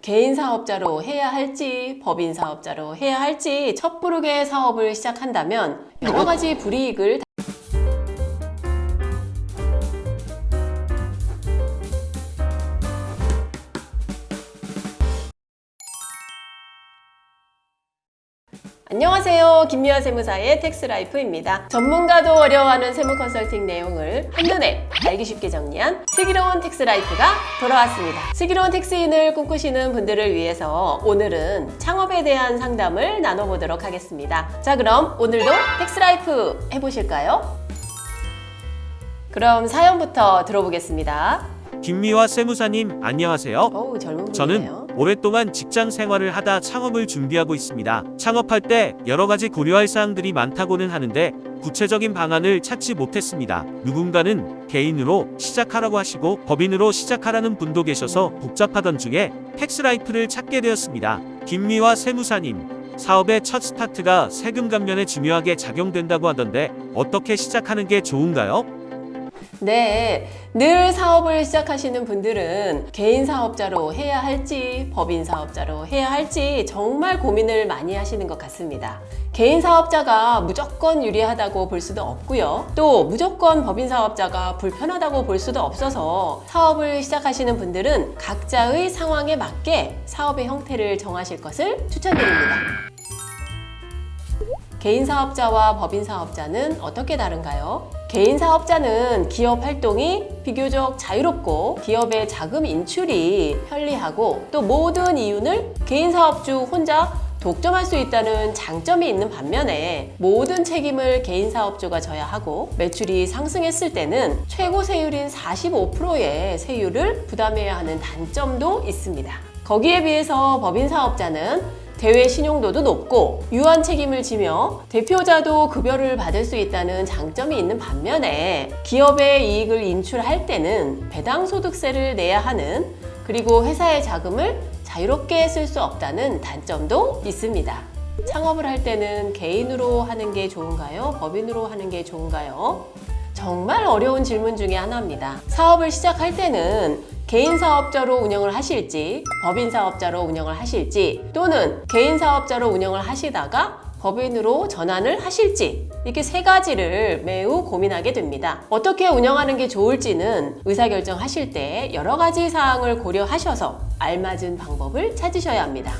개인 사업자로 해야 할지 법인 사업자로 해야 할지 섣부르게 사업을 시작한다면 여러 가지 불이익을 안녕하세요. 김미화 세무사의 텍스라이프입니다. 전문가도 어려워하는 세무 컨설팅 내용을 한눈에 알기 쉽게 정리한 슬기로운 텍스라이프가 돌아왔습니다. 슬기로운 텍스인을 꿈꾸시는 분들을 위해서 오늘은 창업에 대한 상담을 나눠보도록 하겠습니다. 자, 그럼 오늘도 텍스라이프 해보실까요? 그럼 사연부터 들어보겠습니다. 김미화 세무사님 안녕하세요. 어우, 젊은 분이네요. 저는 오랫동안 직장 생활을 하다 창업을 준비하고 있습니다. 창업할 때 여러 가지 고려할 사항들이 많다고는 하는데 구체적인 방안을 찾지 못했습니다. 누군가는 개인으로 시작하라고 하시고 법인으로 시작하라는 분도 계셔서 복잡하던 중에 텍스라이프를 찾게 되었습니다. 김미화 세무사님, 사업의 첫 스타트가 세금 감면에 중요하게 작용된다고 하던데 어떻게 시작하는 게 좋은가요? 네, 늘 사업을 시작하시는 분들은 개인 사업자로 해야 할지 법인 사업자로 해야 할지 정말 고민을 많이 하시는 것 같습니다. 개인 사업자가 무조건 유리하다고 볼 수도 없고요. 또 무조건 법인 사업자가 불편하다고 볼 수도 없어서 사업을 시작하시는 분들은 각자의 상황에 맞게 사업의 형태를 정하실 것을 추천드립니다. 개인 사업자와 법인 사업자는 어떻게 다른가요? 개인 사업자는 기업 활동이 비교적 자유롭고 기업의 자금 인출이 편리하고 또 모든 이윤을 개인 사업주 혼자 독점할 수 있다는 장점이 있는 반면에 모든 책임을 개인 사업주가 져야 하고 매출이 상승했을 때는 최고 세율인 45%의 세율을 부담해야 하는 단점도 있습니다. 거기에 비해서 법인 사업자는 대외 신용도도 높고 유한 책임을 지며 대표자도 급여를 받을 수 있다는 장점이 있는 반면에 기업의 이익을 인출할 때는 배당소득세를 내야 하는 그리고 회사의 자금을 자유롭게 쓸 수 없다는 단점도 있습니다. 창업을 할 때는 개인으로 하는 게 좋은가요? 법인으로 하는 게 좋은가요? 정말 어려운 질문 중에 하나입니다. 사업을 시작할 때는 개인 사업자로 운영을 하실지 법인 사업자로 운영을 하실지 또는 개인 사업자로 운영을 하시다가 법인으로 전환을 하실지 이렇게 세 가지를 매우 고민하게 됩니다. 어떻게 운영하는 게 좋을지는 의사결정하실 때 여러 가지 사항을 고려하셔서 알맞은 방법을 찾으셔야 합니다.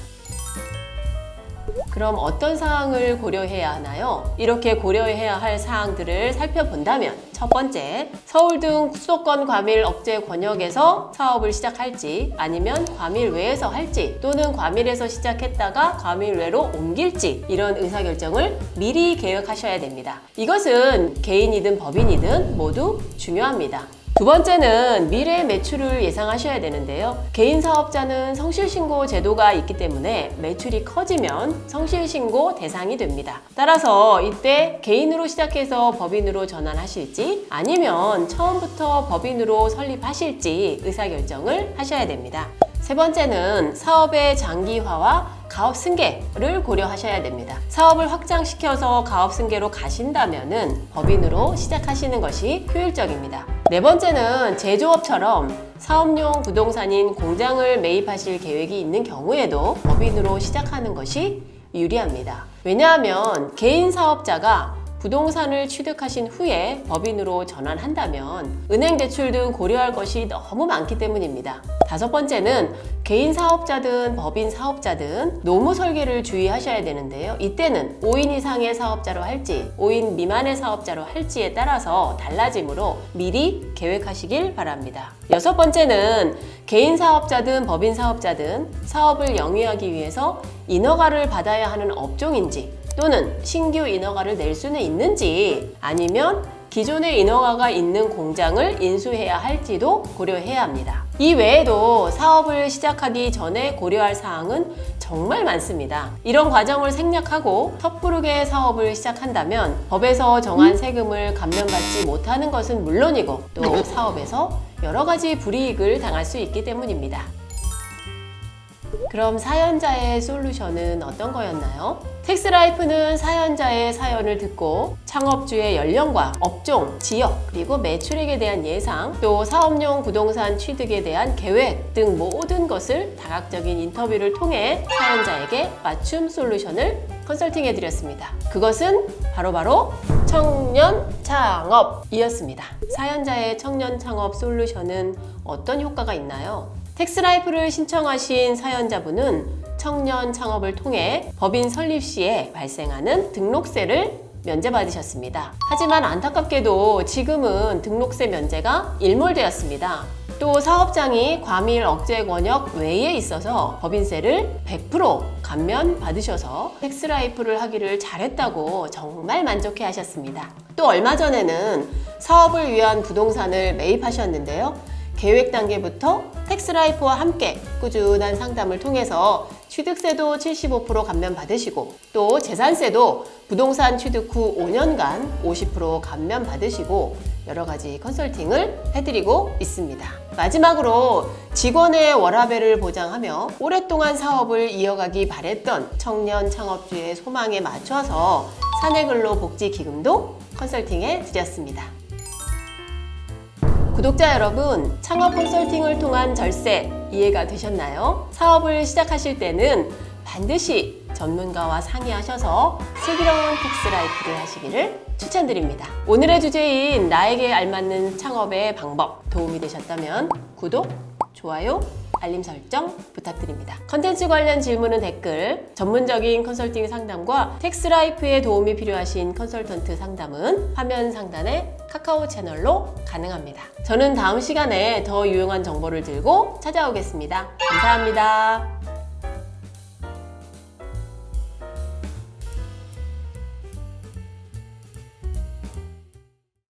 그럼 어떤 사항을 고려해야 하나요? 이렇게 고려해야 할 사항들을 살펴본다면 첫 번째, 서울 등 수도권 과밀 억제 권역에서 사업을 시작할지 아니면 과밀 외에서 할지 또는 과밀에서 시작했다가 과밀 외로 옮길지 이런 의사결정을 미리 계획하셔야 됩니다. 이것은 개인이든 법인이든 모두 중요합니다. 두 번째는 미래 매출을 예상하셔야 되는데요. 개인 사업자는 성실신고 제도가 있기 때문에 매출이 커지면 성실신고 대상이 됩니다. 따라서 이때 개인으로 시작해서 법인으로 전환하실지 아니면 처음부터 법인으로 설립하실지 의사결정을 하셔야 됩니다. 세 번째는 사업의 장기화와 가업 승계를 고려하셔야 됩니다. 사업을 확장시켜서 가업 승계로 가신다면은 법인으로 시작하시는 것이 효율적입니다. 네 번째는 제조업처럼 사업용 부동산인 공장을 매입하실 계획이 있는 경우에도 법인으로 시작하는 것이 유리합니다. 왜냐하면 개인 사업자가 부동산을 취득하신 후에 법인으로 전환한다면 은행 대출 등 고려할 것이 너무 많기 때문입니다. 다섯 번째는 개인 사업자든 법인 사업자든 노무 설계를 주의하셔야 되는데요. 이때는 5인 이상의 사업자로 할지 5인 미만의 사업자로 할지에 따라서 달라지므로 미리 계획하시길 바랍니다. 여섯 번째는 개인 사업자든 법인 사업자든 사업을 영위하기 위해서 인허가를 받아야 하는 업종인지 또는 신규 인허가를 낼 수는 있는지 아니면 기존의 인허가가 있는 공장을 인수해야 할지도 고려해야 합니다. 이 외에도 사업을 시작하기 전에 고려할 사항은 정말 많습니다. 이런 과정을 생략하고 섣부르게 사업을 시작한다면 법에서 정한 세금을 감면받지 못하는 것은 물론이고 또 사업에서 여러 가지 불이익을 당할 수 있기 때문입니다. 그럼 사연자의 솔루션은 어떤 거였나요? 텍스라이프는 사연자의 사연을 듣고 창업주의 연령과 업종, 지역, 그리고 매출액에 대한 예상, 또 사업용 부동산 취득에 대한 계획 등 모든 것을 다각적인 인터뷰를 통해 사연자에게 맞춤 솔루션을 컨설팅해 드렸습니다. 그것은 바로 청년 창업이었습니다. 사연자의 청년 창업 솔루션은 어떤 효과가 있나요? 텍스라이프를 신청하신 사연자분은 청년 창업을 통해 법인 설립 시에 발생하는 등록세를 면제받으셨습니다. 하지만 안타깝게도 지금은 등록세 면제가 일몰되었습니다. 또 사업장이 과밀 억제 권역 외에 있어서 법인세를 100% 감면받으셔서 텍스라이프를 하기를 잘했다고 정말 만족해 하셨습니다. 또 얼마 전에는 사업을 위한 부동산을 매입하셨는데요. 계획 단계부터 텍스라이프와 함께 꾸준한 상담을 통해서 취득세도 75% 감면받으시고 또 재산세도 부동산 취득 후 5년간 50% 감면받으시고 여러 가지 컨설팅을 해드리고 있습니다. 마지막으로 직원의 워라밸을 보장하며 오랫동안 사업을 이어가기 바랬던 청년 창업주의 소망에 맞춰서 사내근로복지기금도 컨설팅해 드렸습니다. 구독자 여러분, 창업 컨설팅을 통한 절세 이해가 되셨나요? 사업을 시작하실 때는 반드시 전문가와 상의하셔서 슬기로운 텍스라이프를 하시기를 추천드립니다. 오늘의 주제인 나에게 알맞는 창업의 방법 도움이 되셨다면 구독, 좋아요, 알림 설정 부탁드립니다. 컨텐츠 관련 질문은 댓글, 전문적인 컨설팅 상담과 텍스라이프에 도움이 필요하신 컨설턴트 상담은 화면 상단의 카카오 채널로 가능합니다. 저는 다음 시간에 더 유용한 정보를 들고 찾아오겠습니다. 감사합니다.